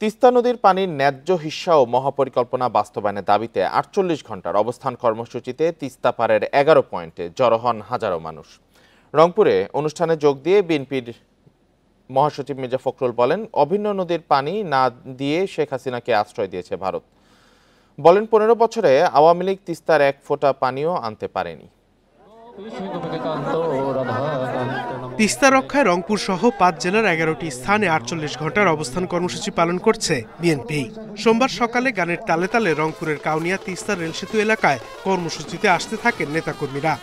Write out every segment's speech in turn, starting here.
তিস্তা নদীর পানির ন্যায্য হিস্যা ও মহাপরিকল্পনা বাস্তবায়নের দাবিতে ৪৮ ঘণ্টার অবস্থান কর্মসূচিতে তিস্তা পাড়ের ১১ পয়েন্টে জড়ো হন হাজারো মানুষ। রংপুরে অনুষ্ঠানে যোগ দিয়ে বিএনপির মহাসচিব মির্জা ফখরুল বলেন, অভিন্ন নদীর পানি না দিয়ে শেখ হাসিনাকে আশ্রয় দিয়েছে ভারত। বলেন, ১৫ বছরে আওয়ামী লীগ তিস্তার এক ফোঁটা পানিও আনতে পারেনি। তিস্তা রক্ষায় রংপুর সহ ৫ জেলার ১১টি স্থানে ৪৮ ঘণ্টার অবস্থান কর্মসূচি পালন করছে বিএনপি। সোমবার সকালে গানের তালে তালে রংপুরের কাউনিয়া তিস্তা রেলসেতু এলাকায় কর্মসূচিতে আসতে থাকেন নেতাকর্মীরা।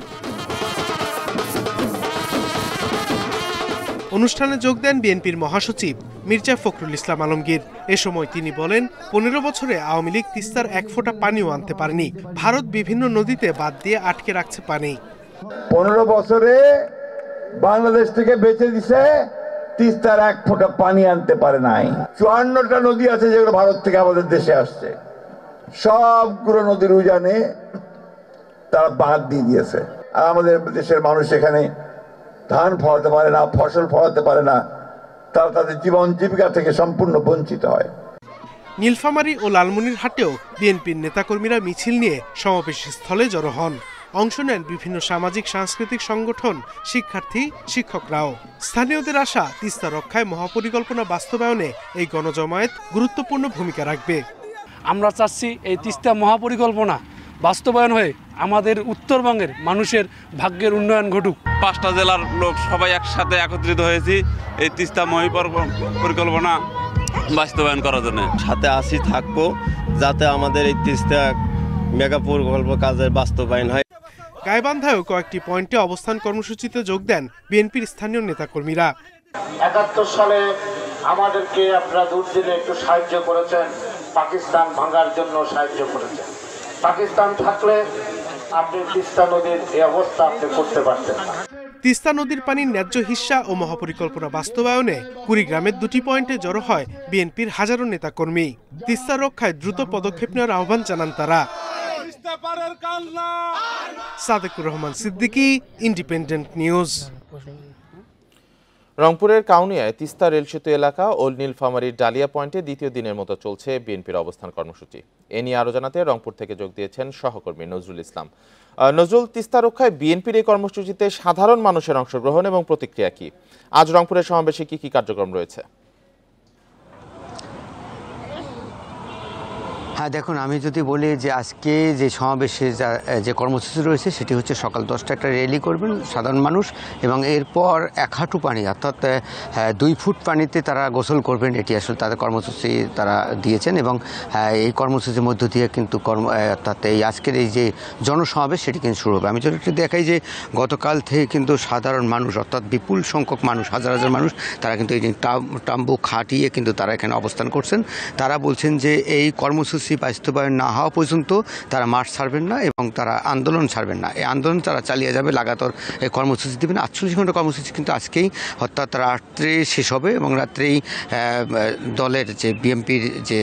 অনুষ্ঠানে যোগ দেন বিএনপির মহাসচিব মির্জা ফখরুল ইসলাম আলমগীর। এ সময় তিনি বলেন, ১৫ বছরে আওয়ামী লীগ তিস্তার এক ফোঁটা পানিও আনতে পারেনি। ভারত বিভিন্ন নদীতে বাঁধ দিয়ে আটকে রাখছে পানি। ১৫ বছরে বাংলাদেশ থেকে বেঁচে দিছে, তিস্তার এক ফোঁটা পানি আনতে পারে নাই। ৫৪টা নদী আছে যেগুলো ভারত থেকে আমাদের দেশে আসছে, সবগুলো নদীর উজানে তারা বাঁধ দিয়ে দিয়েছে। আর আমাদের দেশের মানুষ এখানে ধান ফলাতে পারে না, ফসল ফলাতে পারে না, তারা তাদের জীবন জীবিকা থেকে সম্পূর্ণ বঞ্চিত হয়। নীলফামারী ও লালমনিরহাটেও বিএনপির নেতাকর্মীরা মিছিল নিয়ে সমাবেশ স্থলে জড়ো হন। অংশ নেন বিভিন্ন সামাজিক সাংস্কৃতিক সংগঠন, শিক্ষার্থী, শিক্ষকরাও। স্থানীয়দের আশা, তিস্তা রক্ষায় মহাপরিকল্পনা বাস্তবায়নে এই গণজমায়েত গুরুত্বপূর্ণ ভূমিকা রাখবে। আমরা চাচ্ছি এই তিস্তা মহাপরিকল্পনা বাস্তবায়ন হয়ে আমাদের উত্তরবঙ্গের মানুষের ভাগ্যের উন্নয়ন ঘটুক। ৫টা জেলার লোক সবাই একসাথে একত্রিত হয়েছি এই তিস্তা মহাপরিকল্পনা বাস্তবায়ন করার জন্য। সাথে আসি থাকবো যাতে আমাদের এই তিস্তা মেগা প্রকল্প কাজের বাস্তবায়ন হয়। গাইবান্ধায়ও কয়েকটি পয়েন্টে অবস্থান কর্মসূচিতে যোগ দেন বিএনপির স্থানীয় নেতাকর্মীরা। ৭১ সালে আমাদেরকে আপনারা দুর্দিনে একটু সাহায্য করেছেন, পাকিস্তান ভাঙার জন্য সাহায্য করেছেন। পাকিস্তান থাকলে আপনি তিস্তা নদীর এই অবস্থা আপনি করতে পারতেন না। তিস্তা নদীর পানির ন্যায্য হিস্যা ও মহাপরিকল্পনা বাস্তবায়নে কুড়িগ্রামের ২টি পয়েন্টে জড়ো হয় বিএনপির হাজারো নেতাকর্মী। তিস্তা রক্ষায় দ্রুত পদক্ষেপ নেওয়ার আহ্বান জানান তারা। Sadequr Rahman Siddiqui, independent news. রংপুরের কাউনিয়ায় তিস্তা রেলসেতু এলাকা ও নীলফামারীর ডালিয়া পয়েন্টে দ্বিতীয় দিনের মতো চলছে বিএনপির অবস্থান কর্মসূচি। এ নিয়ে আরও জানাতে রংপুর থেকে যোগ দিয়েছেন সহকর্মী নজরুল ইসলাম। নজরুল, তিস্তা রক্ষায় বিএনপির এই কর্মসূচিতে সাধারণ মানুষের অংশগ্রহণ এবং প্রতিক্রিয়া কি? আজ রংপুরের সমাবেশে কি কার্যক্রম রয়েছে? হ্যাঁ, দেখুন, আমি যদি বলি যে আজকে যে সমাবেশে যে কর্মসূচি রয়েছে সেটি হচ্ছে সকাল 10টা একটা র্যালি করবেন সাধারণ মানুষ, এবং এরপর ১ হাঁটু পানি অর্থাৎ ২ ফুট পানিতে তারা গোসল করবেন। এটি আসলে তাদের কর্মসূচি তারা দিয়েছেন, এবং এই কর্মসূচির মধ্য দিয়ে কিন্তু অর্থাৎ এই আজকের এই যে জনসমাবেশ সেটি কিন্তু শুরু হবে। আমি যদি একটু দেখাই যে গতকাল থেকে কিন্তু সাধারণ মানুষ অর্থাৎ বিপুল সংখ্যক মানুষ, হাজার হাজার মানুষ, তারা কিন্তু এই টাম্বু খাটিয়ে কিন্তু তারা এখানে অবস্থান করছেন। তারা বলছেন যে এই কর্মসূচি বাস্তবায়ন না হওয়া পর্যন্ত তারা মাঠ ছাড়বেন না এবং তারা আন্দোলন ছাড়বেন না। এই আন্দোলন তারা চালিয়ে যাবে, লাগাতার এই কর্মসূচি দেবেন। ৪৮ ঘন্টা কর্মসূচি কিন্তু আজকেই, অর্থাৎ রাত্রে শেষ হবে, এবং রাত্রেই দলের যে বিএনপির যে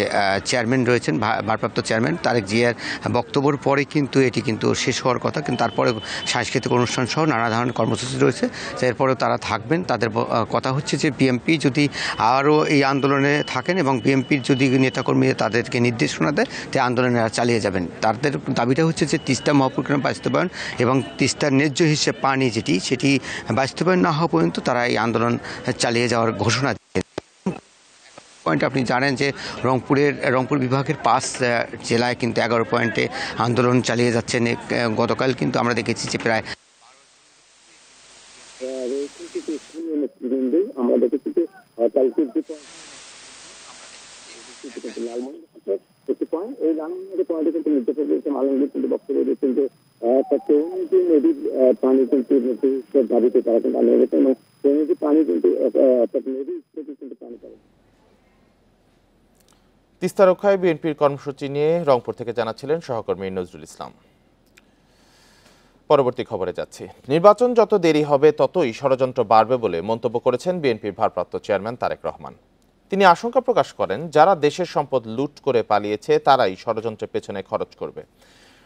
চেয়ারম্যান রয়েছেন, ভারপ্রাপ্ত চেয়ারম্যান তারেক জিয়ার বক্তব্যের পরে কিন্তু এটি কিন্তু শেষ হওয়ার কথা। কিন্তু তারপরে সাংস্কৃতিক অনুষ্ঠান সহ নানা ধরনের কর্মসূচি রয়েছে, এরপরেও তারা থাকবেন। তাদের কথা হচ্ছে যে বিএনপি যদি আরও এই আন্দোলনে থাকেন এবং বিএনপির যদি নেতাকর্মীরা তাদেরকে নির্দেশনা দেয়, তে আন্দোলনেরা চালিয়ে যাবেন। তাদের দাবিটা হচ্ছে যে তিস্তা মহাপরিকল্পনা বাস্তবায়ন এবং তিস্তার ন্যায্য হিসেবে পানি সেটি বাস্তবায়ন না হওয়া পর্যন্ত তারা এই আন্দোলন চালিয়ে যাওয়ার ঘোষণা দিয়ে। পয়েন্টে আপনি জানেন যে রংপুর বিভাগের ৫ জেলায় কিন্তু ১১ পয়েন্টে আন্দোলন চালিয়ে যাচ্ছেন। গতকাল কিন্তু আমরা দেখেছি যে প্রায় আমরা দেখেছি যে এই লালমনিরহাটের পয়েন্টে কিন্তু নির্দেশক দিয়েছেন আলমগীর, কিন্তু বক্তব্য দিয়েছেন যে নদীর পানি কিন্তু দাবিতে তারা কিন্তু আন্দোলন করছেন, এবং নদীর পানি কিন্তু নদী থেকে কিন্তু পানি পাবে। তিস্তা রক্ষায় বিএনপির কর্মসূচি নিয়ে রংপুর থেকে জানাচ্ছিলেন সহকর্মী নজরুল ইসলাম। পরবর্তী খবরে যাচ্ছি। নির্বাচন যত দেরি হবে ততই ষড়যন্ত্র বাড়বে বলে মন্তব্য করেছেন বিএনপির ভারপ্রাপ্ত চেয়ারম্যান তারেক রহমান। তিনি আশঙ্কা প্রকাশ করেন, যারা দেশের সম্পদ লুট করে পালিয়েছে তারাই ষড়যন্ত্রের পেছনে খরচ করবে।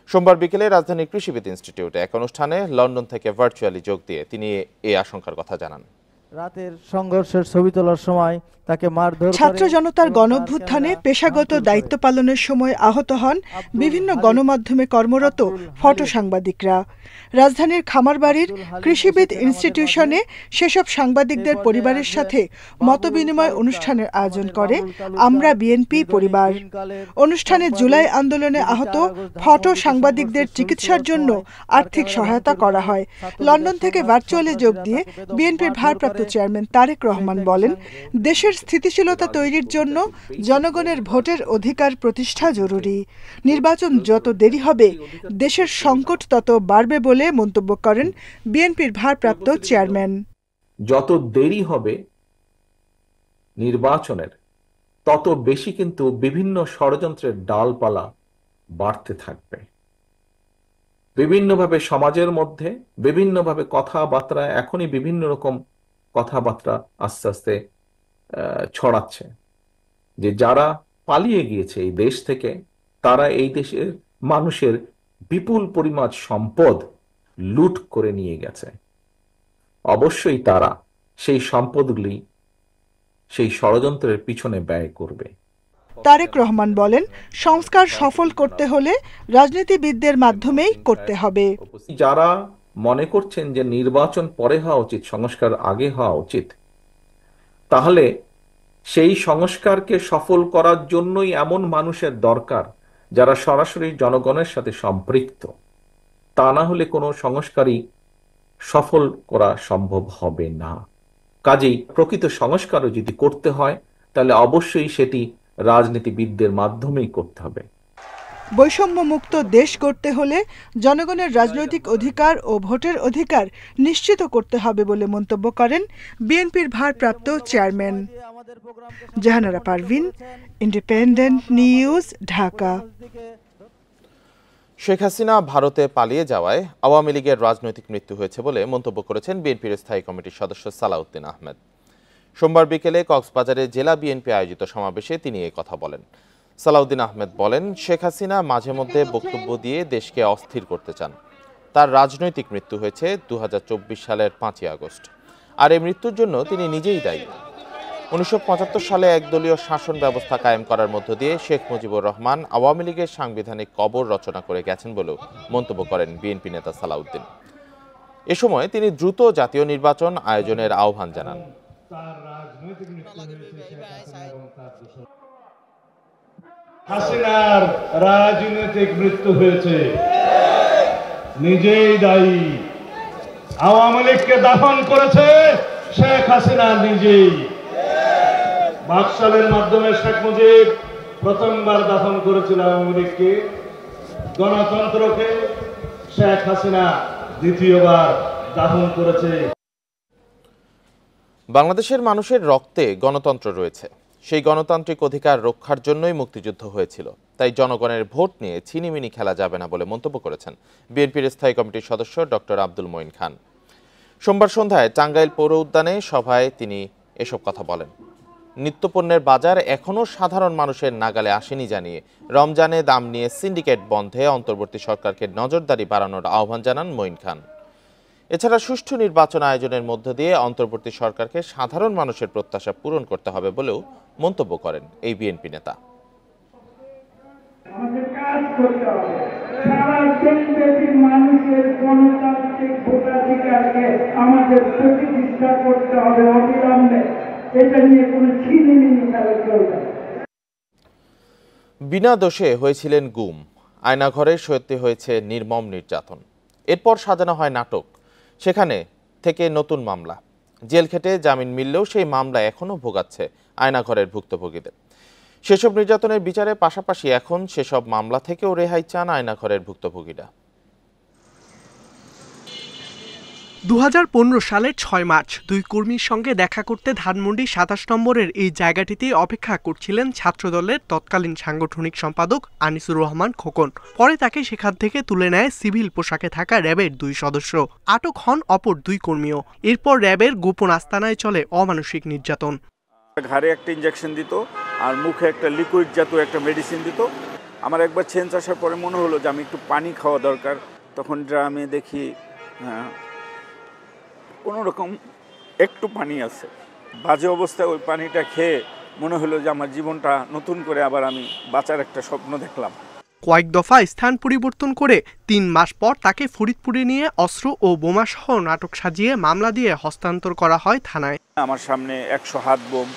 সোমবার বিকেলে রাজধানীর কৃষিবিদ ইনস্টিটিউটে এক অনুষ্ঠানে লন্ডন থেকে ভার্চুয়ালি যোগ দিয়ে তিনি এই আশঙ্কার কথা জানান। রাতের সংঘর্ষের ছবি তোলার সময় তাকে মারধর করে। ছাত্র জনতার গণঅভ্যুত্থানে পেশাগত দায়িত্ব পালনের সময় আহত হন বিভিন্ন গণমাধ্যমে কর্মরত ফটো সাংবাদিকরা। রাজধানীর খামারবাড়ির কৃষিবিদ ইনস্টিটিউশনে সেসব সাংবাদিকদের পরিবারের সাথে মতবিনিময় অনুষ্ঠানের আয়োজন করে আমরা বিএনপি পরিবার। অনুষ্ঠানে জুলাই আন্দোলনে আহত ফটো সাংবাদিকদের চিকিৎসার জন্য আর্থিক সহায়তা করা হয়। লন্ডন থেকে ভার্চুয়ালি যোগ দিয়ে বিএনপির ভারপ্রাপ্ত চেয়ারম্যান তারেক রহমান বলেন, দেশের স্থিতিশীলতা তৈরির জন্য জনগণের ভোটের অধিকার প্রতিষ্ঠা জরুরি। নির্বাচন যত দেরি হবে দেশের সংকট তত বাড়বে বলে মন্তব্য করেন বিএনপির ভারপ্রাপ্ত চেয়ারম্যান। যত দেরি হবে নির্বাচনের তত বেশি কিন্তু বিভিন্ন ষড়যন্ত্রের ডালপালা বাড়তে থাকবে। বিভিন্নভাবে সমাজের মধ্যে বিভিন্নভাবে কথাবার্তা, এখনই বিভিন্ন রকম কথাবার্তা আস্তে আস্তে ছড়াচ্ছে যে যারা পালিয়ে গিয়েছে এই দেশ থেকে, তারা এই দেশের মানুষের বিপুল পরিমাণ সম্পদ লুট করে নিয়ে গেছে। অবশ্যই তারা সেই সম্পদগুলি সেই ষড়যন্ত্রের পিছনে ব্যয় করবে। তারেক রহমান বলেন, সংস্কার সফল করতে হলে রাজনীতিবিদদের মাধ্যমেই করতে হবে। যারা মনে করছেন যে নির্বাচন পরে হওয়া উচিত, সংস্কার আগে হওয়া উচিত, তাহলে সেই সংস্কারকে সফল করার জন্যই এমন মানুষের দরকার যারা সরাসরি জনগণের সাথে সম্পৃক্ত। তা না হলে কোনো সংস্কারই সফল করা সম্ভব হবে না। কাজেই প্রকৃত সংস্কারও যদি করতে হয় তাহলে অবশ্যই সেটি রাজনীতিবিদদের মাধ্যমেই করতে হবে। বৈষম্যমুক্ত দেশ গড়তে হলে জনগণের রাজনৈতিক অধিকার ও ভোটের অধিকার নিশ্চিত করতে হবে বলে মন্তব্য করেন বিএনপির ভারপ্রাপ্ত chairman. Jahanara Parvin, independent news, Dhaka. Sheikh Hasina ভারতে পালিয়ে যাওয়ায় আওয়ামী লীগের রাজনৈতিক মৃত্যু হয়েছে বলে মন্তব্য করেছেন বিএনপির স্থায়ী কমিটির সদস্য সালাউদ্দিন আহমেদ। সোমবার বিকেলে কক্সবাজারে জেলা বিএনপি আয়োজিত সমাবেশে তিনি এই কথা বলেন। সালাউদ্দিন আহমেদ বলেন, শেখ হাসিনা মাঝে মধ্যে বক্তব্য দিয়ে দেশকে অস্থির করতে চান। তার রাজনৈতিক মৃত্যু হয়েছে 2024 সালের 5ই আগস্ট, আর এই মৃত্যুর জন্য তিনি নিজেই দায়ী। 1975 সালে একদলীয় শাসন ব্যবস্থা কায়েম করার মধ্য দিয়ে শেখ মুজিবুর রহমান আওয়ামী লীগের সাংবিধানিক কবর রচনা করে গেছেন বলেও মন্তব্য করেন বিএনপি নেতা সালাউদ্দিন। এ সময় তিনি দ্রুত জাতীয় নির্বাচন আয়োজনের আহ্বান জানান। হাসিনার রাজনৈতিক মৃত্যু হয়েছে, নিজেই দায়ী। আওয়ামী লীগকে দাফন করেছে শেখ হাসিনা নিজেই। বাকশালের মাধ্যমে শেখ মুজিব প্রথমবার দাফন করেছিল আওয়ামী লীগকে, গণতন্ত্রকে শেখ হাসিনা দ্বিতীয়বার দাফন করেছে। বাংলাদেশের মানুষের রক্তে গণতন্ত্র রয়েছে। সেই গণতান্ত্রিক অধিকার রক্ষার জন্যই মুক্তিযুদ্ধ হয়েছিল। তাই জনগণের ভোট নিয়ে ছিনিমিনি খেলা যাবে না বলে মন্তব্য করেছেন বিএনপির স্থায়ী কমিটির সদস্য ডক্টর আব্দুল মঈন খান। সোমবার সন্ধ্যায় টাঙ্গাইল পৌর উদ্যানে সভায় তিনি এসব কথা বলেন। নিত্যপণ্যের বাজার এখনও সাধারণ মানুষের নাগালে আসেনি জানিয়ে রমজানে দাম নিয়ে সিন্ডিকেট বন্ধে অন্তর্বর্তী সরকারকে নজরদারি বাড়ানোর আহ্বান জানান মঈন খান। এছাড়া সুষ্ঠু নির্বাচন আয়োজনের মধ্য দিয়ে অন্তর্বর্তী সরকারকে সাধারণ মানুষের প্রত্যাশা পূরণ করতে হবে বলেও মন্তব্য করেন এই বিএনপি নেতা। মানুষের গণতান্ত্রিক ভোটাধিকারকে আমাদের প্রতিষ্ঠা করতে হবে অবিলম্বে। এটা নিয়ে কোনো ছিনিমিনি খেলা চলবে না। বিনা দোষে হয়েছিলেন গুম, আয়নাঘরে সত্যি হয়েছে নির্মম নির্যাতন। এরপর সাজানো হয় নাটক, সেখানে থেকে নতুন মামলা। জেল খেটে জামিন মিললেও সেই মামলা এখনও ভোগাচ্ছে আয়নাঘরের ভুক্তভোগীদের। সেসব নির্যাতনের বিচারের পাশাপাশি এখন সেসব মামলা থেকেও রেহাই চান আয়নাঘরের ভুক্তভোগীরা। 2015 সালের 6 মার্চ দুই কর্মীর সঙ্গে দেখা করতে ধানমন্ডি 27 নম্বরের এই জায়গাটিতে অপেক্ষা করছিলেন ছাত্রদলের তৎকালীন সাংগঠনিক সম্পাদক আনিসুর রহমান খোকন। পরে তাকে সেখান থেকে তুলে নেয় সিভিল পোশাকে থাকা র্যাবের 2 সদস্য। আটক হন অপর 2 কর্মীও। এরপর র্যাবের গোপন আস্তানায় চলে অমানসিক নির্যাতন। ঘাড়ে একটা ইঞ্জেকশন দিত আর মুখে একটা লিকুইড জাতীয় একটা মেডিসিন দিত। আমার একবার চেঞ্জ আসার পরে মনে হলো যে আমি একটু পানি খাওয়া দরকার। তখন ড্রামে দেখি কোনোরকম একটু পানি আছে, বাজে অবস্থায় ওই পানিটা খেয়ে মনে হলো যে আমার জীবনটা নতুন করে আবার আমি বাঁচার একটা স্বপ্ন দেখলাম। কয়েক দফা স্থান পরিবর্তন করে ৩ মাস পর তাকে ফরিদপুরে নিয়ে অস্ত্র ও বোমাসহ নাটক সাজিয়ে মামলা দিয়ে হস্তান্তর করা হয় থানায়। আমার সামনে ১০০ হাত বোম,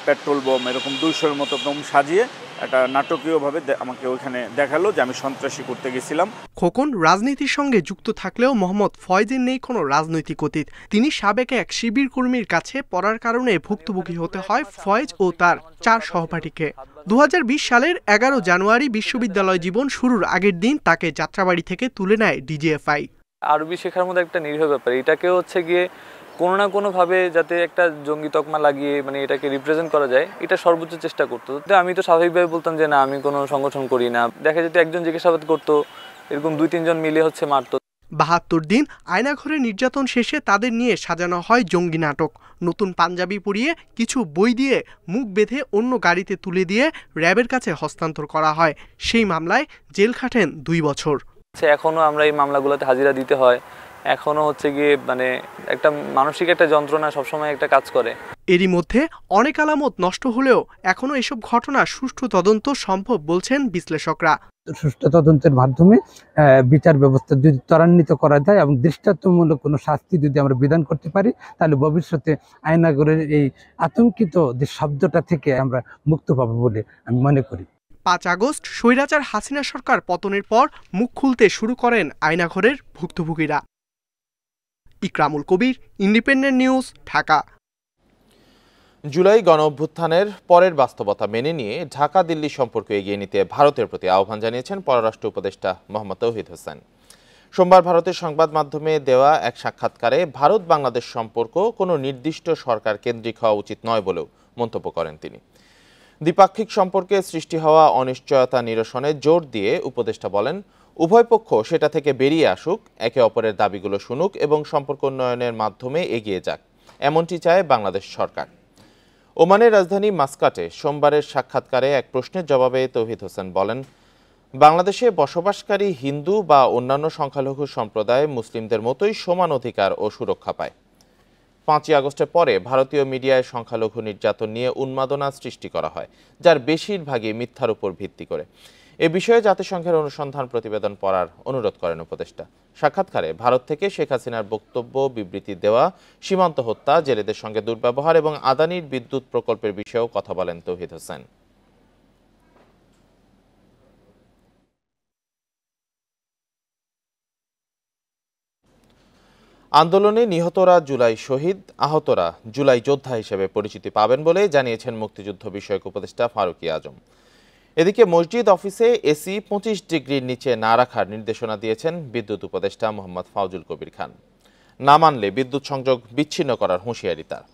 পেট্রোল বোম, এরকম ২০০-এর মতো বোম সাজিয়ে একটা নাটকীয়ভাবে আমাকে ওইখানে দেখালো যে আমি সন্ত্রাসী করতে গেছিলাম। খোকন রাজনীতির সঙ্গে যুক্ত থাকলেও মোহাম্মদ ফয়েজের নেই কোনো রাজনৈতিক অতীত। তিনি সাবেক এক শিবির কর্মীর কাছে পড়ার কারণে ভুক্তভোগী হতে হয় ফয়েজ ও তার ৪ সহপাঠীকে। ২০২০ সালের ১১ জানুয়ারি বিশ্ববিদ্যালয় জীবন শুরুর আগের দিন তাকে যাত্রাবাড়ি থেকে তুলে নেয় ডিজিএফআই। আরবি শেখার মধ্যে একটা নিরীহ ব্যাপার, এটাকে হচ্ছে গিয়ে কোনো না কোনোভাবে যাতে একটা জঙ্গি তকমা লাগিয়ে মানে এটাকে রিপ্রেজেন্ট করা যায়, এটা সর্বোচ্চ চেষ্টা করতো। আমি তো স্বাভাবিকভাবে বলতাম যে না, আমি কোনো সংগঠন করি না। দেখা যেত একজন জিজ্ঞাসাবাদ করতো, এরকম ২-৩ জন মিলে হচ্ছে মারতো। ৭২ দিন আয়নাঘরে নির্যাতন শেষে তাদের নিয়ে সাজানো হয় জঙ্গি নাটক। নতুন পাঞ্জাবি পরিয়ে কিছু বই দিয়ে মুখ বেঁধে অন্য গাড়িতে তুলে দিয়ে র্যাবের কাছে হস্তান্তর করা হয়। সেই মামলায় জেল খাটেন ২ বছর। এখনো আমরা এই মামলাগুলোতে হাজিরা দিতে হয়, এখনো হচ্ছে গিয়ে মানে একটা মানসিক একটা যন্ত্রণা সবসময় একটা কাজ করে। এরই মধ্যে অনেক আলামত নষ্ট হলেও এখনো এসব ঘটনা সুষ্ঠু তদন্ত সম্ভব বলছেন বিশ্লেষকরা। সুষ্ঠু তদন্তের মাধ্যমে বিচার ব্যবস্থা যদি ত্বরান্বিত করা যায় এবং দৃষ্টান্তমূলক কোনো শাস্তি যদি আমরা বিধান করতে পারি, তাহলে ভবিষ্যতে আয়নাঘরের এই আতঙ্কিত যে শব্দটা থেকে আমরা মুক্ত পাবো বলে আমি মনে করি। ৫ আগস্ট স্বৈরাচার হাসিনা সরকার পতনের পর মুখ খুলতে শুরু করেন আয়নাঘরের ভুক্তভোগীরা। ইকরামুল কবির, ইন্ডিপেন্ডেন্ট নিউজ, ঢাকা। জুলাই গণঅভ্যুত্থানের পরের বাস্তবতা মেনে নিয়ে ঢাকা দিল্লি সম্পর্ক এগিয়ে নিতে ভারতের প্রতি আহ্বান জানিয়েছেন পররাষ্ট্র উপদেষ্টা মোহাম্মদ তৌহিদ হোসেন। সোমবার ভারতের সংবাদ মাধ্যমে দেওয়া এক সাক্ষাৎকারে ভারত বাংলাদেশ সম্পর্ক কোনো নির্দিষ্ট সরকার কেন্দ্রিক হওয়া উচিত নয় বলেও মন্তব্য করেন তিনি। দ্বিপাক্ষিক সম্পর্কে সৃষ্টি হওয়া অনিশ্চয়তা নিরসনে জোর দিয়ে উপদেষ্টা বলেন, উভয় পক্ষ সেটা থেকে বেরিয়ে আসুক, একে অপরের দাবিগুলো শুনুক এবং সম্পর্ক উন্নয়নের মাধ্যমে এগিয়ে যাক, এমনটি চায় বাংলাদেশ সরকার। ওমানের রাজধানী মাস্কাটে সোমবারের সাক্ষাৎকারে এক প্রশ্নের জবাবে তৌহিদ হোসেন বলেন, বাংলাদেশে বসবাসকারী হিন্দু বা অন্যান্য সংখ্যালঘু সম্প্রদায় মুসলিমদের মতোই সমান অধিকার ও সুরক্ষা পায়। ৫ই আগস্টের পরে ভারতীয় মিডিয়ায় সংখ্যালঘু নির্যাতন নিয়ে উন্মাদনা সৃষ্টি করা হয়, যার বেশিরভাগই মিথ্যার উপর ভিত্তি করে। এ বিষয়ে জাতিসংঘের অনুসন্ধান প্রতিবেদন পড়ার অনুরোধ করেন উপদেষ্টা। সাক্ষাৎকারে ভারত থেকে শেখ হাসিনার বক্তব্য, বিবৃতি দেওয়া, সীমান্ত হত্যা, জেলেদের সঙ্গে দুর্ব্যবহার এবং আদানির বিদ্যুৎ প্রকল্পের বিষয়েও কথা বলেন তৌহিদ হোসেন। আন্দোলনে নিহতরা জুলাই শহীদ, আহতরা জুলাই যোদ্ধা হিসেবে পরিচিতি পাবেন বলে জানিয়েছেন মুক্তিযুদ্ধ বিষয়ক উপদেষ্টা ফারুকী আজম। এদিকে মসজিদ অফিসে এসি ২৫ ডিগ্রির নিচে না রাখার নির্দেশনা দিয়েছেন বিদ্যুৎ উপদেষ্টা মোহাম্মদ ফাউজুল কবির খান। না মানলে বিদ্যুৎ সংযোগ বিচ্ছিন্ন করার হুঁশিয়ারি তার।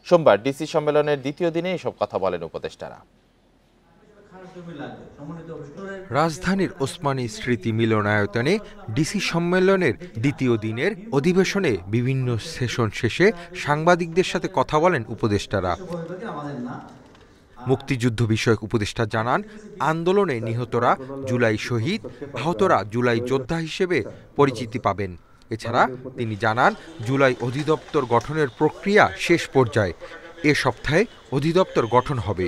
সোমবার ডিসি সম্মেলনের দ্বিতীয় দিনে এসব কথা বলেন উপদেষ্টারা। রাজধানীর ওসমানী স্মৃতি মিলনায়তনে ডিসি সম্মেলনের দ্বিতীয় দিনের অধিবেশনে বিভিন্ন সেশন শেষে সাংবাদিকদের সাথে কথা বলেন উপদেষ্টারা। মুক্তিযুদ্ধ বিষয়ক উপদেষ্টা জানান, আন্দোলনে নিহতরা জুলাই শহীদ, আহতরা জুলাই যোদ্ধা হিসেবে পরিচিতি পাবেন। এছাড়া তিনি জানান, জুলাই অধিদপ্তর গঠনের প্রক্রিয়া শেষ পর্যায়ে, এ সপ্তাহে অধিদপ্তর গঠন হবে।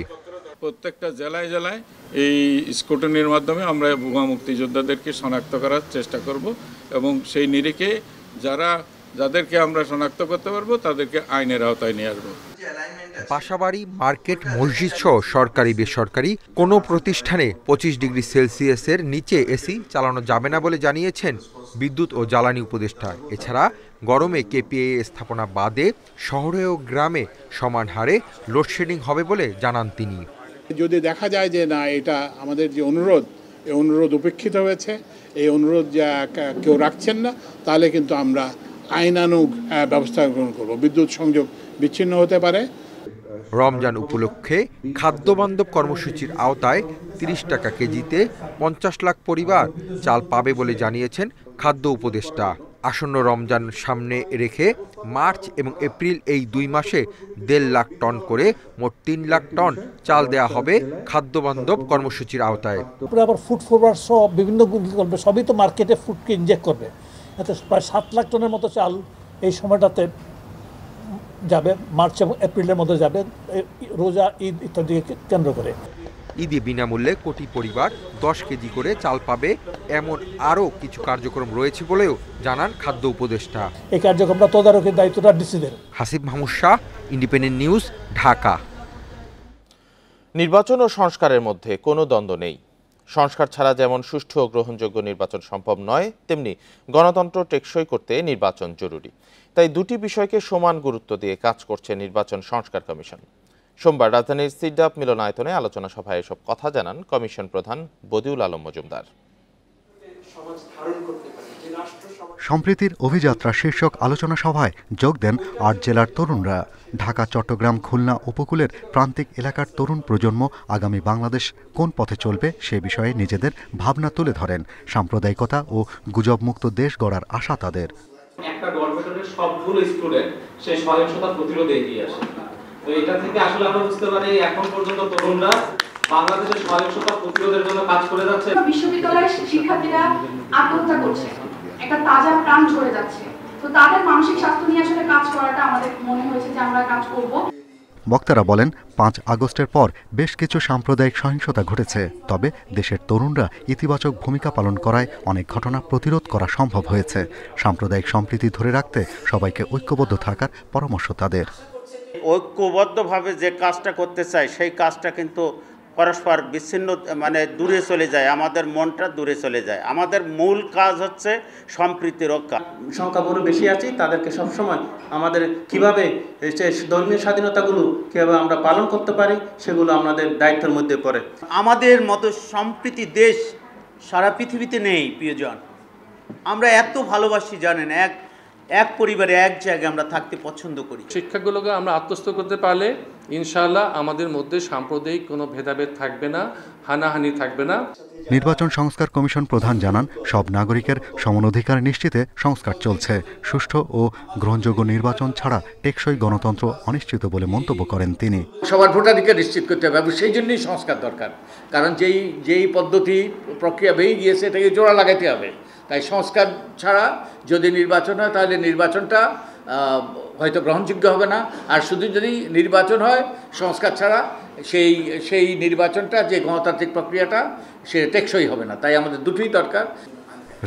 প্রত্যেকটা জেলায় জেলায় এই স্কুটনির মাধ্যমে আমরা ভুয়া মুক্তিযোদ্ধাদেরকে শনাক্ত করার চেষ্টা করব এবং সেই নিরিখে যাদেরকে আমরা শনাক্ত করতে পারবো তাদেরকে আইনের আওতায় নিয়ে আসবো। বাসাবাড়ি, মার্কেট, মসজিদ সহ সরকারি বেসরকারি কোনো প্রতিষ্ঠানে ২৫ ডিগ্রি সেলসিয়াসের নিচে এসি চালানো যাবে না বলে জানিয়েছেন বিদ্যুৎ ও জ্বালানি উপদেষ্টা। এছাড়া গরমে কেপিএ স্থাপনা বাদে শহরে ও গ্রামে সমান হারে লোডশেডিং হবে বলে জানান তিনি। যদি দেখা যায় যে না, এটা আমাদের যে অনুরোধ, এই অনুরোধ উপেক্ষিত হয়েছে, এই অনুরোধ যা কেউ রাখছেন না, তাহলে কিন্তু আমরা আইনানুগ ব্যবস্থা গ্রহণ করব। বিদ্যুৎ সংযোগ বিচ্ছিন্ন হতে পারে। রমজান উপলক্ষে খাদ্যবান্ধব কর্মসূচির আওতায় ৩০ টাকা কেজিতে ৫০ লাখ পরিবার চাল পাবে বলে জানিয়েছেন খাদ্য উপদেষ্টা। আসন্ন রমজান সামনে রেখে মার্চ এবং এপ্রিল এই ২ মাসে ১.৫ লাখ টন করে মোট ৩ লাখ টন চাল দেয়া হবে খাদ্যবান্ধব কর্মসূচির আওতায়। আবার ফুড ফরওয়ার্ড সহ বিভিন্ন করবে, সবই তো মার্কেটে ফুডকে ইনজেক্ট করবে। এতে প্রায় ৭ লাখ টনের মতো চাল এই সময়টাতে যাবে, মার্চ এবং এপ্রিলের মধ্যে যাবে, রোজা, ঈদ ইত্যাদিকে কেন্দ্র করে। ঈদে বিনামূল্যে কোটি পরিবার 10 কেজি করে চাল পাবে, এমন আরও কিছু কার্যক্রম রয়েছে বলেও জানান খাদ্য উপদেষ্টা। এই কার্যক্রমটা তদারকির দায়িত্বটা ডিসিদের। Hasib Mahmud Shah, independent news, Dhaka. নির্বাচন ও সংস্কারের মধ্যে কোনো দ্বন্দ্ব নেই। সংস্কার ছাড়া যেমন সুষ্ঠু ও গ্রহণযোগ্য নির্বাচন সম্ভব নয়, তেমনি গণতন্ত্র টেকসই করতে নির্বাচন জরুরি। তাই দুটি বিষয়কে সমান গুরুত্ব দিয়ে কাজ করছে নির্বাচন সংস্কার কমিশন। সোমবার রাজধানীর সিডাপ মিলনায়তনে আলোচনা সভায় এসব কথা জানান কমিশন প্রধান বদিউল আলম মজুমদার। সম্প্রীতির অভিযাত্রা শীর্ষক আলোচনা সভায় যোগ দেন ৮ জেলার তরুণরা। ঢাকা, চট্টগ্রাম, খুলনা উপকূলের প্রান্তিক এলাকার তরুণ প্রজন্ম আগামী বাংলাদেশ কোন পথে চলবে সে বিষয়ে নিজেদের ভাবনা তুলে ধরেন। সাম্প্রদায়িকতা ও গুজবমুক্ত দেশ গড়ার আশা তাদের। একটা ডরমেটরির সবগুলো স্টুডেন্ট সেই সহিংসতা প্রতিরোধে এগিয়ে আসে। তো এটা থেকে আসলে আমরা বুঝতে পারি এখন পর্যন্ত তরুণরা বাংলাদেশের সহিংসতা প্রতিরোধের জন্য কাজ করে যাচ্ছে। বিশ্ববিদ্যালয়ের শিক্ষার্থীরা আত্মহত্যা করছে, একটা তাজা প্রাণ ঝরে যাচ্ছে। তো তাদের মানসিক স্বাস্থ্য নিয়ে আসলে কাজ করাটা আমাদের মনে হয়েছে যে আমরা কাজ করব। বক্তারা বলেন ৫ আগস্টের পর বেশ কিছু সাম্প্রদায়িক সহিংসতা ঘটেছে, তবে দেশের তরুণরা ইতিবাচক ভূমিকা পালন করায় অনেক ঘটনা প্রতিরোধ করা সম্ভব হয়েছে। সাম্প্রদায়িক সম্প্রীতি ধরে রাখতে সবাইকে ঐক্যবদ্ধ থাকার পরামর্শ তাদের। ঐক্যবদ্ধভাবে যে কাজটা করতে চাই সেই কাজটা কিন্তু পরস্পর বিচ্ছিন্ন দূরে চলে যায়, আমাদের মনটা দূরে চলে যায়। আমাদের মূল কাজ হচ্ছে সম্প্রীতি রক্ষা। সংখ্যাগুরু বেশি আছি, তাদেরকে সবসময় আমাদের কিভাবে ধর্মীয় স্বাধীনতাগুলো কিভাবে আমরা পালন করতে পারি সেগুলো আমাদের দায়িত্বের মধ্যে পড়ে। আমাদের মতো সম্প্রীতি দেশ সারা পৃথিবীতে নেই প্রিয়জন। আমরা এত ভালোবাসি জানেন, এক পরিবারে এক জায়গায় আমরা থাকতে পছন্দ করি। শিক্ষাগুলোকে আমরা আত্মস্থ করতে পারলে ইনশাআল্লাহ আমাদের মধ্যে সাম্প্রদায়িক কোনো ভেদাভেদ থাকবে না, হানাহানি থাকবে না। নির্বাচন সংস্কার কমিশন প্রধান জানান সব নাগরিকের সমান অধিকার নিশ্চিতে সংস্কার চলছে। সুষ্ঠু ও গ্রহণযোগ্য নির্বাচন ছাড়া টেকসই গণতন্ত্র অনিশ্চিত বলে মন্তব্য করেন তিনি। সবার ভোটাধিকার নিশ্চিত করতে হবে এবং সেই জন্যই সংস্কার দরকার, কারণ যেই পদ্ধতি প্রক্রিয়া ভেঙে গিয়েছে এটাকে জোড়া লাগাইতে হবে। তাই সংস্কার ছাড়া যদি নির্বাচন হয় তাহলে নির্বাচনটা হয়তো গ্রহণযোগ্য হবে না, আর শুধু যদি নির্বাচন হয় সংস্কার ছাড়া সেই নির্বাচনটা যে গণতান্ত্রিক প্রক্রিয়াটা সে টেকসই হবে না। তাই আমাদের দুটোই দরকার।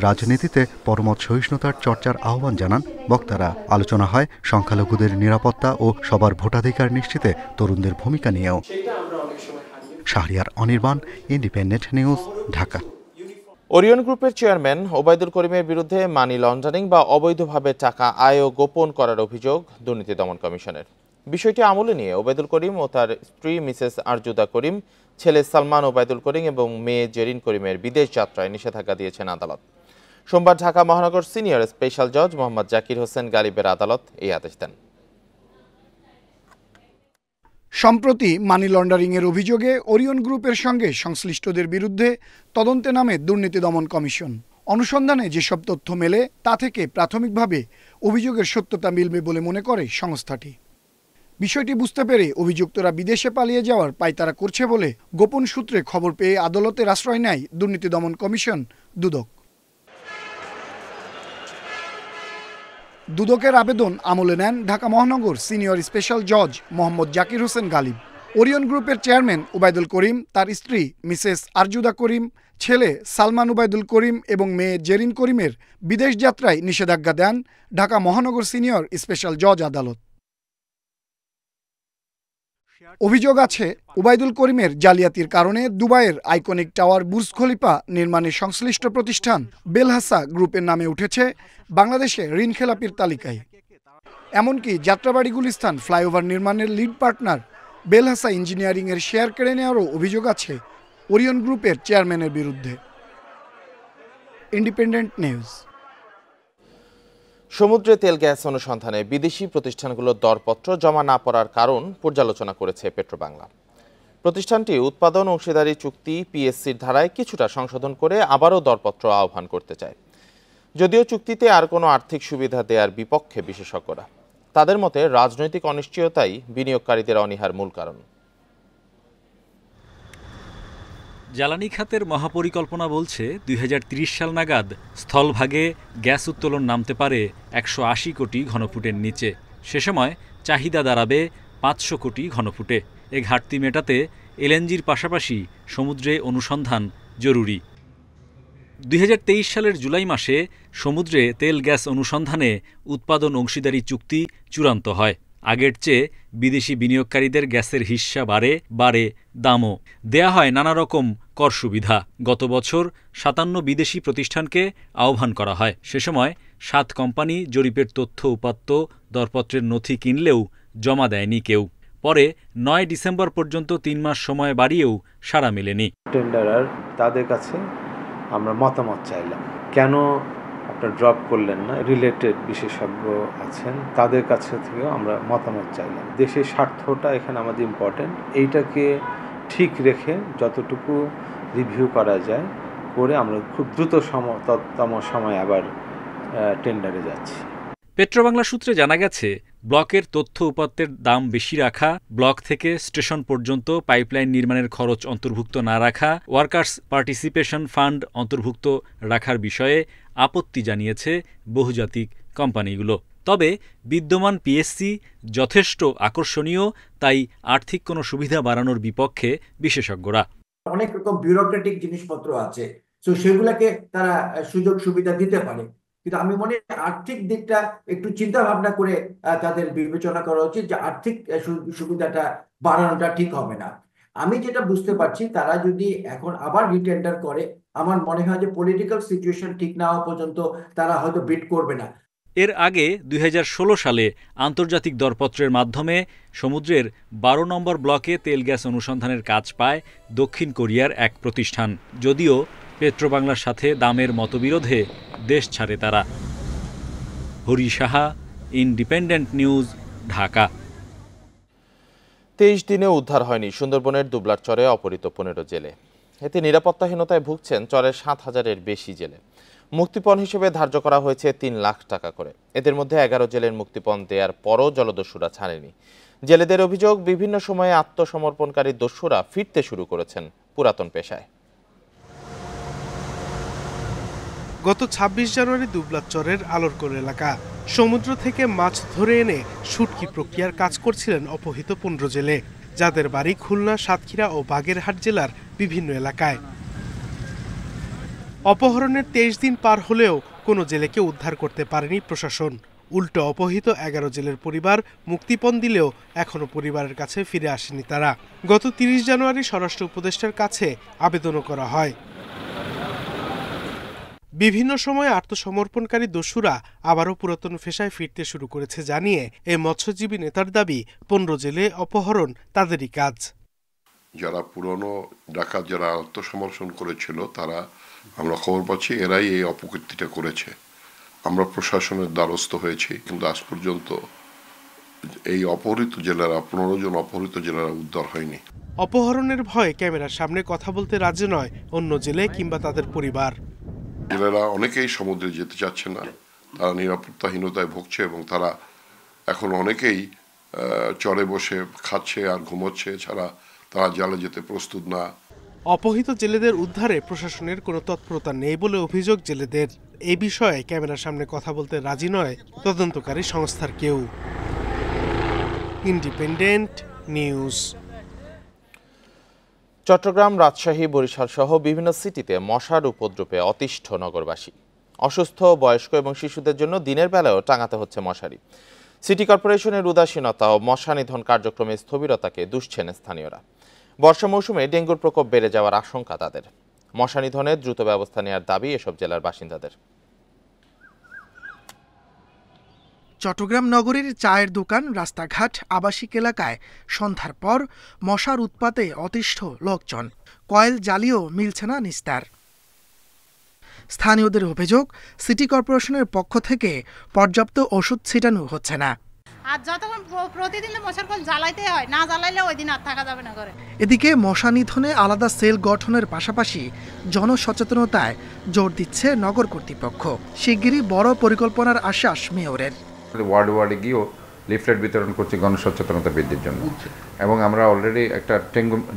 রাজনীতিতে পরমত সহিষ্ণুতার চর্চার আহ্বান জানান বক্তারা। আলোচনা হয় সংখ্যালঘুদের নিরাপত্তা ও সবার ভোটাধিকার নিশ্চিতে তরুণদের ভূমিকা নিয়েও। Shahriar Anirban, independent news, Dhaka. Orion গ্রুপের চেয়ারম্যান ওবায়দুল করিমের বিরুদ্ধে মানি লন্ডারিং বা অবৈধভাবে টাকা আয় ও গোপন করার অভিযোগ দুর্নীতি দমন কমিশনের। বিষয়টি আমলে নিয়ে ওবায়দুল করিম ও তার স্ত্রী মিসেস আরজুদা করিম, ছেলে সালমান ওবায়দুল করিম এবং মেয়ে জেরিন করিমের বিদেশ যাত্রায় নিষেধাজ্ঞা দিয়েছেন আদালত। সোমবার ঢাকা মহানগর সিনিয়র স্পেশাল জজ মোহাম্মদ জাকির হোসেন গালিবের আদালত এই আদেশ দেন। সম্প্রতি মানি লন্ডারিংয়ের অভিযোগে ওরিয়ন গ্রুপের সঙ্গে সংশ্লিষ্টদের বিরুদ্ধে তদন্তে নামে দুর্নীতি দমন কমিশন। অনুসন্ধানে যেসব তথ্য মেলে তা থেকে প্রাথমিকভাবে অভিযোগের সত্যতা মিলবে বলে মনে করে সংস্থাটি। বিষয়টি বুঝতে পেরে অভিযুক্তরা বিদেশে পালিয়ে যাওয়ার পায়তারা করছে বলে গোপন সূত্রে খবর পেয়ে আদালতের আশ্রয় নেয় দুর্নীতি দমন কমিশন দুদক। দুদকের আবেদন আমলে নেন ঢাকা মহানগর সিনিয়র স্পেশাল জজ মোহাম্মদ জাকির হোসেন গালিব। ওরিয়ন গ্রুপের চেয়ারম্যান ওবায়দুল করিম, তার স্ত্রী মিসেস আরজুদা করিম, ছেলে সালমান ওবায়দুল করিম এবং মেয়ে জেরিন করিমের বিদেশ যাত্রায় নিষেধাজ্ঞা দেন ঢাকা মহানগর সিনিয়র স্পেশাল জজ আদালত। অভিযোগ আছে ওবায়দুল করিমের জালিয়াতির কারণে দুবাইয়ের আইকনিক টাওয়ার বুর্জ খলিফা নির্মাণে সংশ্লিষ্ট প্রতিষ্ঠান বেলহাসা গ্রুপের নামে উঠেছে বাংলাদেশে ঋণখেলাপির তালিকায়। এমনকি যাত্রাবাড়ি গুলিস্তান ফ্লাইওভার নির্মাণের লিড পার্টনার বেলহাসা ইঞ্জিনিয়ারিংয়ের শেয়ার কেড়ে নেওয়ারও অভিযোগ আছে ওরিয়ন গ্রুপের চেয়ারম্যানের বিরুদ্ধে। Independent news. সমুদ্রে তেল গ্যাস অনুসন্ধানে বিদেশি প্রতিষ্ঠানগুলোর দরপত্র জমা না পড়ার কারণ পর্যালোচনা করেছে পেট্রোবাংলা। প্রতিষ্ঠানটি উৎপাদন অংশীদারি চুক্তি পিএসসির ধারায় কিছুটা সংশোধন করে আবারও দরপত্র আহ্বান করতে চায়। যদিও চুক্তিতে আর কোনো আর্থিক সুবিধা দেওয়ার বিপক্ষে বিশেষজ্ঞরা। তাদের মতে রাজনৈতিক অনিশ্চয়তাই বিনিয়োগকারীদের অনীহার মূল কারণ। জ্বালানি খাতের মহাপরিকল্পনা বলছে ২০৩০ সাল নাগাদ স্থলভাগে গ্যাস উত্তোলন নামতে পারে ১৮০ কোটি ঘনফুটের নিচে। সে সময় চাহিদা দাঁড়াবে 500 কোটি ঘনফুটে। এ ঘাটতি মেটাতে এলএনজির পাশাপাশি সমুদ্রে অনুসন্ধান জরুরি। 2023 সালের জুলাই মাসে সমুদ্রে তেল গ্যাস অনুসন্ধানে উৎপাদন অংশীদারি চুক্তি চূড়ান্ত হয়। আগের চেয়ে বিদেশি বিনিয়োগকারীদের গ্যাসের হিস্সা বাড়ে দামও দেয়া হয় নানা রকম কর সুবিধা। গত বছর 57 বিদেশি প্রতিষ্ঠানকে আহ্বান করা হয়। সে সময় 7 কোম্পানি জরিপের তথ্য উপাত্ত দরপত্রের নথি কিনলেও জমা দেয়নি কেউ। পরে 9 ডিসেম্বর পর্যন্ত 3 মাস সময় বাড়িয়েও সাড়া মেলেনি। টেন্ডারার তাদের কাছে আমরা মতামত চাইলাম, কেন আপনারা ড্রপ করলেন না? রিলেটেড বিশেষজ্ঞ আছেন, তাদের কাছে থেকেও আমরা মতামত চাইলাম। দেশের স্বার্থটা এখানে আমাদের ইম্পর্টেন্ট, এইটাকে ঠিক রেখে যতটুকু রিভিউ করা যায় করে আমরা খুব দ্রুততম সময় আবার টেন্ডারে যাচ্ছি। পেট্রোবাংলা সূত্রে জানা গেছে, ব্লকের তথ্য উপাত্তের দাম বেশি রাখা, ব্লক থেকে স্টেশন পর্যন্ত পাইপলাইন নির্মাণের খরচ অন্তর্ভুক্ত না রাখা, ওয়ার্কার্স পার্টিসিপেশন ফান্ড অন্তর্ভুক্ত রাখার বিষয়ে আপত্তি জানিয়েছে বহুজাতিক কোম্পানিগুলো। তবে বিদ্যমান পিএসসি যথেষ্ট আকর্ষণীয়, তাই আর্থিক কোনো সুবিধা বাড়ানোর বিপক্ষে বিশেষজ্ঞরা। অনেক রকম বিউরোক্রেটিক জিনিসপত্র আছে, তো সেগুলোকে তারা সুযোগ সুবিধা দিতে পারে, কিন্তু আমি মনে করি আর্থিক দিকটা একটু চিন্তা ভাবনা করে তাদের বিবেচনা করা উচিত যে আর্থিক সুবিধাটা বাড়ানোটা ঠিক হবে না। আমি যেটা বুঝতে পারছি, তারা যদি এখন আবার রিটেন্ডার করে, আমার মনে হয় যে পলিটিক্যাল সিচুয়েশন ঠিক না হওয়া পর্যন্ত তারা হয়তো বিড করবে না। এর আগে 2016 সালে আন্তর্জাতিক দরপত্রের মাধ্যমে সমুদ্রের 12 নম্বর ব্লকে তেল গ্যাস অনুসন্ধানের কাজ পায় দক্ষিণ কোরিয়ার এক প্রতিষ্ঠান। যদিও পেট্রোবাংলার সাথে দামের মতবিরোধে দেশ ছাড়ে তারা। Hari Saha, independent news, Dhaka. 23 দিনে উদ্ধার হয়নি সুন্দরবনের দুবলার চরে অপহৃত 15 জেলে। এতে নিরাপত্তাহীনতায় ভুগছেন চরের 7,000-এর বেশি জেলে। মুক্তিপণ হিসেবে ধার্য করা হয়েছে 3 লাখ টাকা করে। এদের মধ্যে 11 জেলের মুক্তিপণ দেওয়ার পরও জলদস্যুরা ছাড়েনি। জেলেদের অভিযোগ, বিভিন্ন সময়ে আত্মসমর্পণকারী দস্যুরা ফিরতে শুরু করেছেন পুরাতন পেশায়। গত 26 জানুয়ারি দুবলার চরের আলোরকোল এলাকা, সমুদ্র থেকে মাছ ধরে এনে শুটকি প্রক্রিয়ার কাজ করছিলেন অপহৃত 15 জেলে, যাদের বাড়ি খুলনা, সাতক্ষীরা ও বাগেরহাট জেলার বিভিন্ন এলাকায়। অপহরণের 23 দিন পার হলেও কোনো জেলেকে উদ্ধার করতে পারেনি প্রশাসন। উল্টো অপহৃত 11 জেলের পরিবার মুক্তিপণ দিলেও এখনো পরিবারের কাছে ফিরে আসেনি তারা। গত 30 জানুয়ারি স্বরাষ্ট্র উপদেষ্টার কাছে আবেদনও করা হয়। বিভিন্ন সময় আত্মসমর্পণকারী দস্যুরা আবারও পুরাতন পেশায় ফিরতে শুরু করেছে জানিয়ে এ মৎস্যজীবী নেতার দাবি, 15 জেলে অপহরণ তাদেরই কাজ। যারা পুরনো ডাকাত যারা আত্মসমর্পণ করেছিল, তারা আমরা খবর পাচ্ছি এরাই এই অপকীর্তিটা করেছে। আমরা প্রশাসনের দ্বারস্থ হয়েছি, কিন্তু আজ পর্যন্ত এই অপহৃত জেলারা 15 জন অপহৃত জেলারা উদ্ধার হয়নি। অপহরণের ভয়ে ক্যামেরার সামনে কথা বলতে রাজি নয় অন্য জেলে কিংবা তাদের পরিবার। জেলেরা অনেকেই সমুদ্রে যেতে চাচ্ছে না, তারা নিরাপত্তাহীনতায় ভুগছে এবং তারা এখন অনেকেই চরে বসে খাচ্ছে আর ঘুমোচ্ছে, ছাড়া তারা জালে যেতে প্রস্তুত না। অপহৃত জেলেদের উদ্ধারে প্রশাসনের কোনো তৎপরতা নেই বলে অভিযোগ জেলেদের। এ বিষয়ে ক্যামেরার সামনে কথা বলতে রাজি নয় তদন্তকারী সংস্থার কেউ। Independent news. চট্টগ্রাম, রাজশাহী, বরিশাল সহ বিভিন্ন সিটিতে মশার উপদ্রবে অতিষ্ঠ নগরবাসী। অসুস্থ, বয়স্ক এবং শিশুদের জন্য দিনের বেলায়ও টাঙাতে হচ্ছে মশারি। সিটি কর্পোরেশনের উদাসীনতা ও মশা নিধন কার্যক্রমের স্থবিরতাকে দুষছেন স্থানীয়রা। বর্ষা মৌসুমে ডেঙ্গুর প্রকোপ বেড়ে যাওয়ার আশঙ্কা তাদের। মশা নিধনে দ্রুত ব্যবস্থা নেওয়ার দাবি এসব জেলার বাসিন্দাদের। চট্টগ্রাম নগরীর চায়ের দোকান, রাস্তাঘাট, আবাসিক এলাকায় সন্ধ্যার পর মশার উৎপাতে অতিষ্ঠ লোকজন। কয়েল জ্বালিয়েও মিলছে না নিস্তার। স্থানীয়দের অভিযোগ, সিটি কর্পোরেশনের পক্ষ থেকে পর্যাপ্ত ওষুধ ছিটানো হচ্ছে না। আর যতক্ষণ প্রতিদিন মশার কল জ্বালাইতে হয়, না জ্বালাইলে ওই দিন আর থাকা যাবে না ঘরে। এদিকে মশা নিধনে আলাদা সেল গঠনের পাশাপাশি জনসচেতনতায় জোর দিচ্ছে নগর কর্তৃপক্ষ। শিগগিরই বড় পরিকল্পনার আশ্বাস মেয়রের। ওয়ার্ডে গিয়েও লিফলেট বিতরণ করছি গণসচেতনতা বৃদ্ধির জন্য, এবং আমরা অলরেডি একটা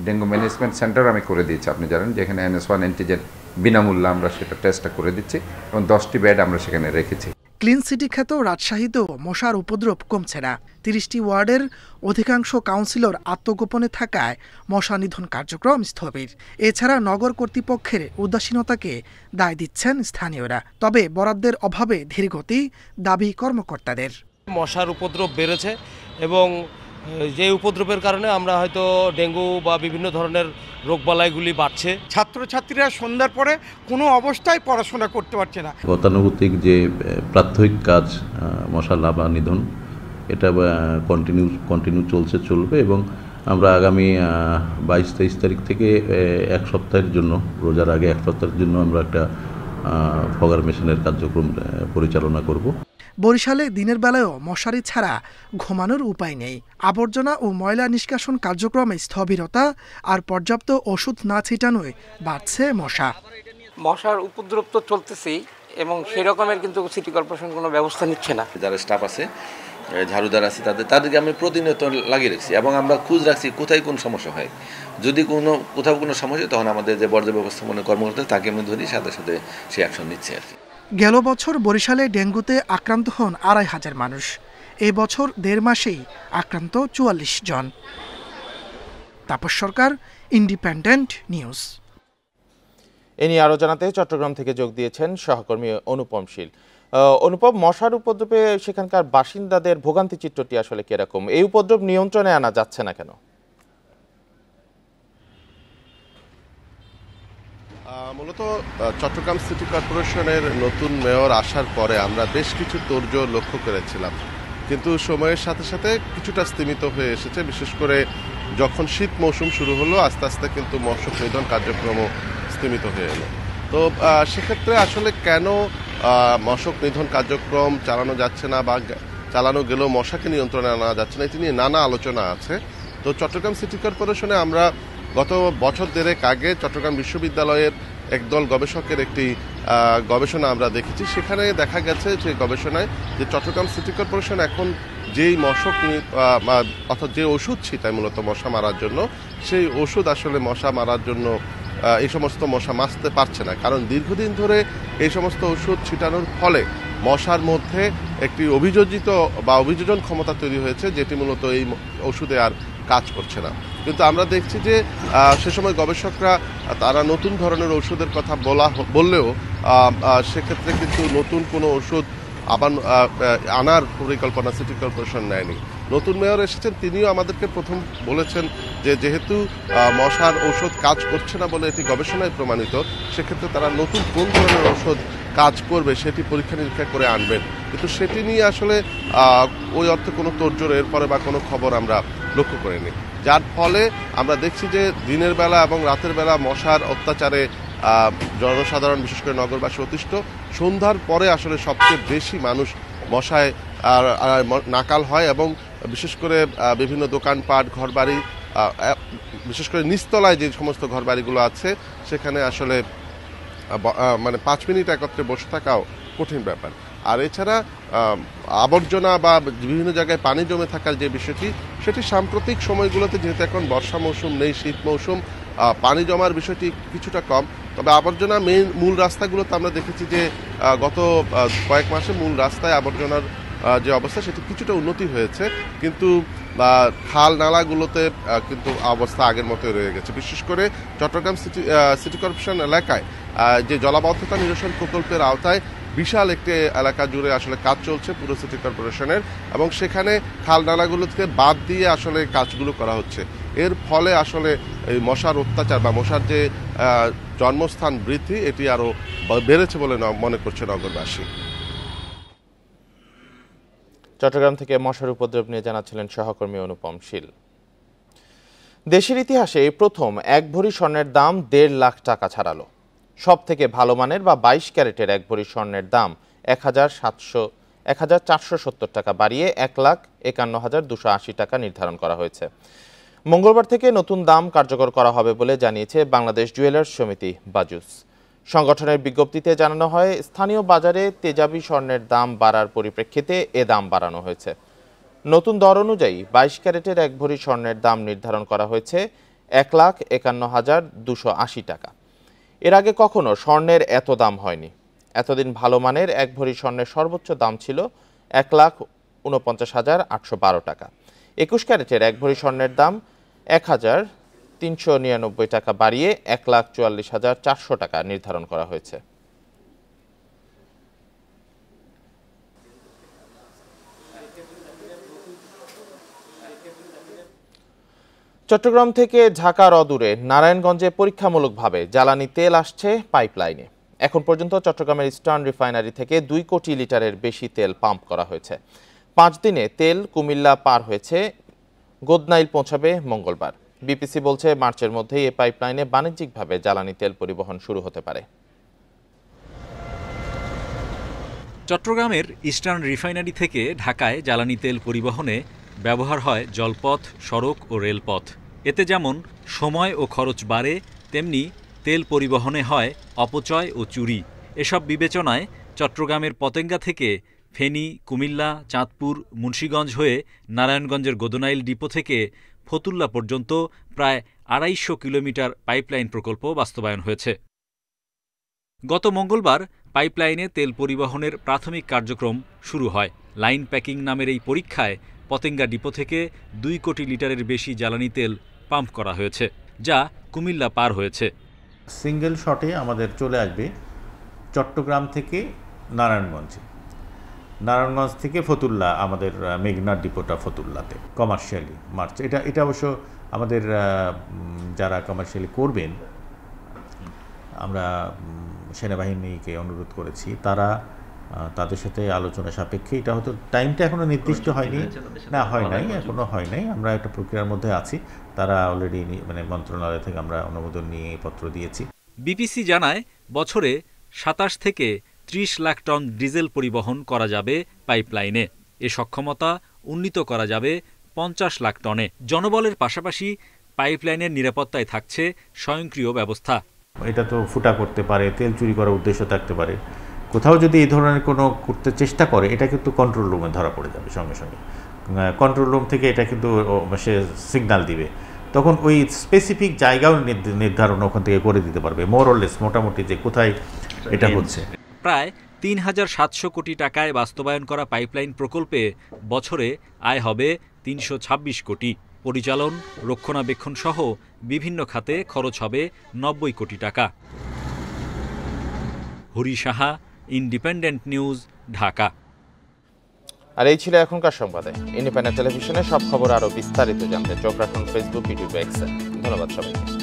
ডেঙ্গু ম্যানেজমেন্ট সেন্টার আমি করে দিয়েছি, আপনি জানেন, যেখানে NS1 অ্যান্টিজেন বিনামূল্যে আমরা সেটা টেস্টটা করে দিচ্ছি এবং 10টি বেড আমরা সেখানে রেখেছি। ক্লিন সিটি খ্যাত রাজশাহীতেও মশার উপদ্রব কমছে না। ৩০টি ওয়ার্ডের অধিকাংশ কাউন্সিলর আত্মগোপনে থাকায় মশা নিধন কার্যক্রম স্থবির। এছাড়া নগর কর্তৃপক্ষের উদাসীনতাকে দায় দিচ্ছেন স্থানীয়রা। তবে বরাদ্দের অভাবে ধীরগতি দাবি কর্মকর্তাদের। মশার উপদ্রব বেড়েছে এবং যে উপদ্রবের কারণে আমরা হয়তো ডেঙ্গু বা বিভিন্ন ধরনের রোগবালাইগুলি বাড়ছে। ছাত্রছাত্রীরা সন্ধ্যার পরে কোনো অবস্থায় পড়াশোনা করতে পারছে না। গতানুগতিক যে প্রাত্যহিক কাজ মশা লার্ভা নিধন এটা কন্টিনিউ চলবে এবং আমরা আগামী 22-23 তারিখ থেকে এক সপ্তাহের জন্য, রোজার আগে এক সপ্তাহের জন্য আমরা একটা ফগার মেশিনের কার্যক্রম পরিচালনা করব। বরিশালে দিনের বেলায়ও মশারি ছাড়া ঘুমানোর উপায় নেই। আবর্জনা ও ময়লা নিষ্কাশন কার্যক্রমে স্থবিরতা আর পর্যাপ্ত ওষুধ না ছিটানোয় বাড়ছে মশা। মশার উপদ্রব তো চলতেছেই এবং সেই রকমের কিন্তু সিটি কর্পোরেশন কোনো ব্যবস্থা নিচ্ছে না। যারা স্টাফ আছে, ঝাড়ুদার আছে, তাদেরকে আমি প্রতিনিয়ত লাগিয়ে রাখছি এবং আমরা খোঁজ রাখছি কোথায় কোন সমস্যা হয়। যদি কোথাও কোনো সমস্যা, তখন আমাদের যে বর্জ্য ব্যবস্থাপনা কর্মকর্তা তাকে আমি ধরি, সাথে সাথে সে অ্যাকশন নিচ্ছে আর কি। গেল বছর বরিশালে ডেঙ্গুতে আক্রান্ত হন ২৫০০ মানুষ। এই বছর ১.৫ মাসেই আক্রান্ত ৪৪ জন। তাপস সরকার, ইন্ডিপেন্ডেন্ট নিউজ। এ নিয়ে আরও জানাতে চট্টগ্রাম থেকে যোগ দিয়েছেন সহকর্মী অনুপম শীল। অনুপম, মশার উপদ্রবে সেখানকার বাসিন্দাদের ভোগান্তি চিত্রটি আসলে কিরকম? এই উপদ্রব নিয়ন্ত্রণে আনা যাচ্ছে না কেন? মূলত চট্টগ্রাম সিটি কর্পোরেশনের নতুন মেয়র আসার পরে আমরা বেশ কিছু তোড়জোড় লক্ষ্য করেছিলাম, কিন্তু সময়ের সাথে সাথে কিছুটা স্তীমিত হয়ে এসেছে। বিশেষ করে যখন শীত মৌসুম শুরু হলো, আস্তে আস্তে কিন্তু মশক নিধন কার্যক্রমও স্তীমিত হয়ে এলো। তো সেক্ষেত্রে আসলে কেন মশক নিধন কার্যক্রম চালানো যাচ্ছে না বা চালানো গেলেও মশাকে নিয়ন্ত্রণে আনা যাচ্ছে না, এটি নিয়ে নানা আলোচনা আছে। তো চট্টগ্রাম সিটি কর্পোরেশনে আমরা গত বছর দেড়েক আগে চট্টগ্রাম বিশ্ববিদ্যালয়ের একদল গবেষকের একটি গবেষণা আমরা দেখেছি। সেখানে দেখা গেছে যে গবেষণায় যে চট্টগ্রাম সিটি কর্পোরেশন এখন যেই মশক অর্থাৎ যে ওষুধ ছিটায় মূলত মশা মারার জন্য, সেই ওষুধ আসলে মশা মারার জন্য এই সমস্ত মশা মারতে পারছে না। কারণ দীর্ঘদিন ধরে এই সমস্ত ওষুধ ছিটানোর ফলে মশার মধ্যে একটি অভিযোজন ক্ষমতা তৈরি হয়েছে, যেটি মূলত এই ওষুধে আর কাজ করছে না। কিন্তু আমরা দেখছি যে সে সময় গবেষকরা তারা নতুন ধরনের ওষুধের কথা বললেও সেক্ষেত্রে কিন্তু নতুন কোনো ওষুধ আবার আনার পরিকল্পনা সিটি কর্পোরেশন নেয়নি। নতুন মেয়র এসেছেন, তিনিও আমাদেরকে প্রথম বলেছেন যে যেহেতু মশার ঔষধ কাজ করছে না বলে এটি গবেষণায় প্রমাণিত, সেক্ষেত্রে তারা নতুন কোন ধরনের ঔষধ কাজ করবে সেটি পরীক্ষা নিরীক্ষা করে আনবেন। কিন্তু সেটি নিয়ে আসলে ওই অর্থে কোনো তোড়জোড় এরপরে বা কোনো খবর আমরা লক্ষ্য করিনি, যার ফলে আমরা দেখছি যে দিনের বেলা এবং রাতের বেলা মশার অত্যাচারে জনসাধারণ বিশেষ করে নগরবাসী অতিষ্ঠ। সন্ধ্যার পরে আসলে সবচেয়ে বেশি মানুষ মশায় নাকাল হয় এবং বিশেষ করে বিভিন্ন দোকানপাট, ঘরবাড়ি, বিশেষ করে নিচতলায় যে সমস্ত ঘরবাড়িগুলো আছে সেখানে আসলে 5 মিনিট একত্রে বসে থাকাও কঠিন ব্যাপার। আর এছাড়া আবর্জনা বা বিভিন্ন জায়গায় পানি জমে থাকার যে বিষয়টি, সেটি সাম্প্রতিক সময়গুলোতে যেহেতু এখন বর্ষা মৌসুম নেই, শীত মৌসুম, পানি জমার বিষয়টি কিছুটা কম। তবে আবর্জনা মূল রাস্তাগুলোতে আমরা দেখেছি যে গত কয়েক মাসে মূল রাস্তায় আবর্জনার যে অবস্থা সেটি কিছুটা উন্নতি হয়েছে, কিন্তু খাল নালাগুলোতে কিন্তু অবস্থা আগের মতোই রয়ে গেছে। বিশেষ করে চট্টগ্রাম সিটি কর্পোরেশন এলাকায় যে জলাবদ্ধতা নিরসন প্রকল্পের আওতায় বিশাল একটি এলাকা জুড়ে আসলে কাজ চলছে পুরো সিটি কর্পোরেশনের, এবং সেখানে খাল নালাগুলোকে বাদ দিয়ে আসলে কাজগুলো করা হচ্ছে। এর ফলে আসলে এই মশার অত্যাচার বা মশার যে জন্মস্থান বৃদ্ধি, এটি আরও বেড়েছে বলে মনে করছে নগরবাসী। চট্টগ্রাম থেকে মশার উপদ্রব নিয়ে জানাচ্ছিলেন সহকর্মী অনুপম শীল। দেশের ইতিহাসে এই প্রথম 1 ভরি স্বর্ণের দাম 1.5 লাখ টাকা ছাড়ালো। সব থেকে ভালো মানের বা 22 ক্যারেটের 1 ভরি স্বর্ণের দাম 1470 টাকা বাড়িয়ে 1,51,280 টাকা নির্ধারণ করা হয়েছে। মঙ্গলবার থেকে নতুন দাম কার্যকর করা হবে বলে জানিয়েছে বাংলাদেশ জুয়েলার্স সমিতি বাজুস। সংগঠনের বিজ্ঞপ্তিতে জানানো হয়, স্থানীয় বাজারে তেজাবি স্বর্ণের দাম বাড়ার পরিপ্রেক্ষিতে এ দাম বাড়ানো হয়েছে। নতুন দর অনুযায়ী 22 ক্যারেটের 1 ভরি স্বর্ণের দাম নির্ধারণ করা হয়েছে 1,51,280 টাকা। এর আগে কখনো স্বর্ণের এত দাম হয়নি। এতদিন ভালো মানের 1 ভরি স্বর্ণের সর্বোচ্চ দাম ছিল 1,49,812 টাকা। 21 ক্যারেটের 1 ভরি স্বর্ণের দাম 1,399 টাকা বাড়িয়ে 1,44,400 টাকা নির্ধারণ করা হয়েছে। চট্টগ্রাম থেকে ঢাকার অদূরে নারায়ণগঞ্জে পরীক্ষামূলকভাবে জ্বালানি তেল আসছে পাইপলাইনে। এখন পর্যন্ত চট্টগ্রামের ইস্টার্ন রিফাইনারি থেকে 2 কোটি লিটারের বেশি তেল পাম্প করা হয়েছে। 5 দিনে তেল কুমিল্লা পার হয়েছে, গোদনাইল পৌঁছাবে মঙ্গলবার। বিপিসি বলছে মার্চের মধ্যেই এই পাইপলাইনে বাণিজ্যিকভাবে জ্বালানি তেল পরিবহন শুরু হতে পারে। চট্টগ্রামের ইস্টার্ন রিফাইনারি থেকে ঢাকায় জ্বালানি তেল পরিবহনে ব্যবহার হয় জলপথ, সড়ক ও রেলপথ। এতে যেমন সময় ও খরচ বাড়ে, তেমনি তেল পরিবহনে হয় অপচয় ও চুরি। এসব বিবেচনায় চট্টগ্রামের পতেঙ্গা থেকে ফেনী, কুমিল্লা, চাঁদপুর, মুন্সিগঞ্জ হয়ে নারায়ণগঞ্জের গোদনাইল ডিপো থেকে ফতুল্লা পর্যন্ত প্রায় 250 কিলোমিটার পাইপলাইন প্রকল্প বাস্তবায়ন হয়েছে। গত মঙ্গলবার পাইপলাইনে তেল পরিবহনের প্রাথমিক কার্যক্রম শুরু হয়। লাইন প্যাকিং নামের এই পরীক্ষায় পতেঙ্গা ডিপো থেকে 2 কোটি লিটারের বেশি জ্বালানি তেল পাম্প করা হয়েছে, যা কুমিল্লা পার হয়েছে। সিঙ্গেল শটে আমাদের চলে আসবে চট্টগ্রাম থেকে নারায়ণগঞ্জে, নারায়ণগঞ্জ থেকে ফতুল্লা, আমাদের মেঘনার ডিপোটা ফতুল্লাতে কমার্শিয়ালি মার্চ। এটা অবশ্য আমাদের যারা কমার্শিয়ালি করবেন, আমরা সেনাবাহিনীকে অনুরোধ করেছি, তারা তাদের সাথে আলোচনা সাপেক্ষে, এটা হয়তো টাইমটা এখনো নির্দিষ্ট হয়নি, না হয় নাই, এখনো হয় নাই, আমরা একটা প্রক্রিয়ার মধ্যে আছি। তারা অলরেডি মানে মন্ত্রণালয় থেকে আমরা অনুমোদন নিয়ে পত্র দিয়েছি। বিপিসি জানায় বছরে 27 থেকে 30 লাখ টন ডিজেল পরিবহন করা যাবে পাইপলাইনে। এ সক্ষমতা উন্নীত করা যাবে 50 লাখ টনে। জনবলের পাশাপাশি পাইপলাইনের নিরাপত্তায় থাকছে স্বয়ংক্রিয় ব্যবস্থা। এটা তো ফুটা করতে পারে, তেল চুরি করার উদ্দেশ্য থাকতে পারে। কোথাও যদি এই ধরনের কোনো করতে চেষ্টা করে, এটা কিন্তু কন্ট্রোল রুমে ধরা পড়ে যাবে সঙ্গে সঙ্গে। কন্ট্রোল রুম থেকে এটা কিন্তু সে সিগন্যাল দিবে, তখন ওই স্পেসিফিক জায়গাও নির্ধারণ ওখান থেকে করে দিতে পারবে, মোরলেস মোটামুটি যে কোথায় এটা হচ্ছে। প্রায় 3,700 কোটি টাকায় বাস্তবায়ন করা পাইপলাইন প্রকল্পে বছরে আয় হবে 326 কোটি। পরিচালন, রক্ষণাবেক্ষণ সহ বিভিন্ন খাতে খরচ হবে 90 কোটি টাকা। Hari Saha, independent news, Dhaka. আর এই ছিল এখনকার সংবাদে। ইন্ডিপেন্ডেন্ট টেলিভিশনে সব খবর আরও বিস্তারিত জানতে চোখ রাখুন ফেসবুক, ইউটিউব, এক্সে। ধন্যবাদ সবাইকে।